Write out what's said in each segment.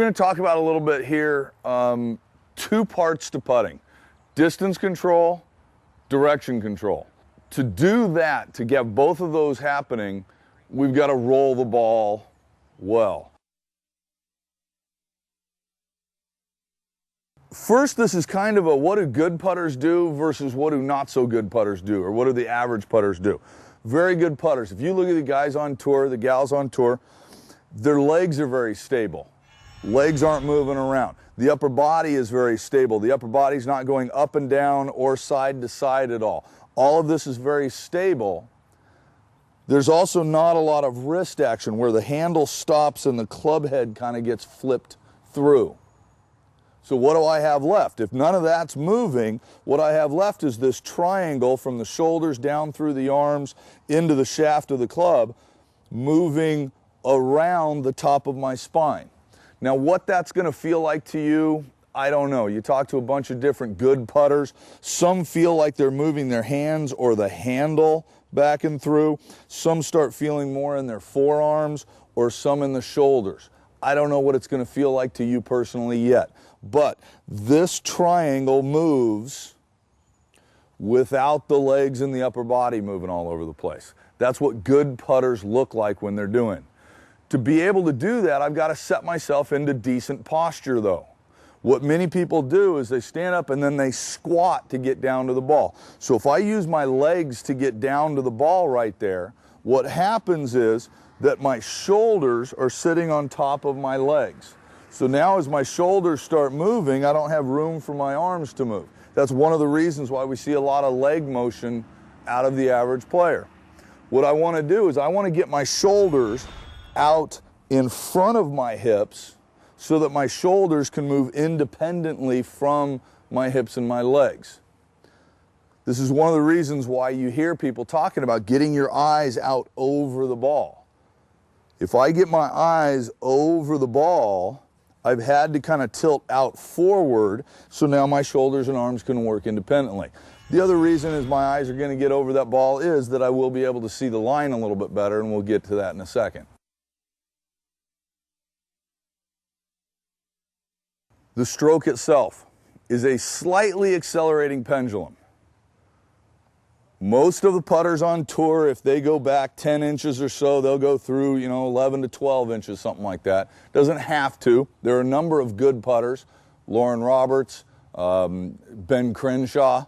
going to talk about a little bit here, two parts to putting: distance control, direction control. To do that, to get both of those happening, we've got to roll the ball well. First, this is kind of a what do good putters do versus what do not so good putters do, or what do the average putters do. Very good putters. If you look at the guys on tour, the gals on tour, their legs are very stable. Legs aren't moving around. The upper body is very stable. The upper body's not going up and down or side to side at all. All of this is very stable. There's also not a lot of wrist action where the handle stops and the club head kind of gets flipped through. So what do I have left? If none of that's moving, what I have left is this triangle from the shoulders down through the arms into the shaft of the club, moving around the top of my spine. Now, what that's going to feel like to you, I don't know. You talk to a bunch of different good putters. Some feel like they're moving their hands or the handle back and through. Some start feeling more in their forearms or some in the shoulders. I don't know what it's going to feel like to you personally yet. But this triangle moves without the legs and the upper body moving all over the place. That's what good putters look like when they're doing. To be able to do that, I've got to set myself into decent posture, though. What many people do is they stand up and then they squat to get down to the ball. So if I use my legs to get down to the ball right there, what happens is that my shoulders are sitting on top of my legs. So now as my shoulders start moving, I don't have room for my arms to move. That's one of the reasons why we see a lot of leg motion out of the average player. What I want to do is I want to get my shoulders out in front of my hips so that my shoulders can move independently from my hips and my legs. This is one of the reasons why you hear people talking about getting your eyes out over the ball. If I get my eyes over the ball, I've had to kind of tilt out forward, so now my shoulders and arms can work independently. The other reason is my eyes are going to get over that ball is that I will be able to see the line a little bit better, and we'll get to that in a second. The stroke itself is a slightly accelerating pendulum. Most of the putters on tour, if they go back 10 inches or so, they'll go through, 11 to 12 inches, something like that. Doesn't have to. There are a number of good putters, Lauren Roberts, Ben Crenshaw,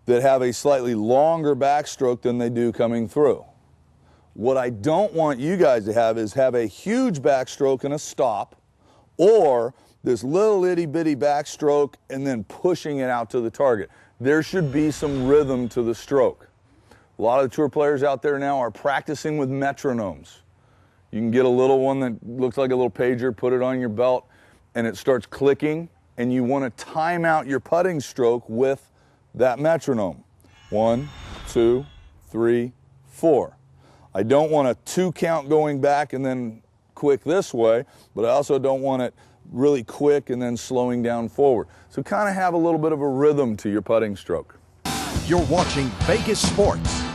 that have a slightly longer backstroke than they do coming through. What I don't want you guys to have is have a huge backstroke and a stop, or this little itty bitty backstroke and then pushing it out to the target. There should be some rhythm to the stroke. A lot of the tour players out there now are practicing with metronomes. You can get a little one that looks like a little pager, put it on your belt, and it starts clicking, and you want to time out your putting stroke with that metronome. 1, 2, 3, 4. I don't want a 2 count going back and then quick this way, but I also don't want it really quick and then slowing down forward. So kind of have a little bit of a rhythm to your putting stroke. You're watching Vegas Sports.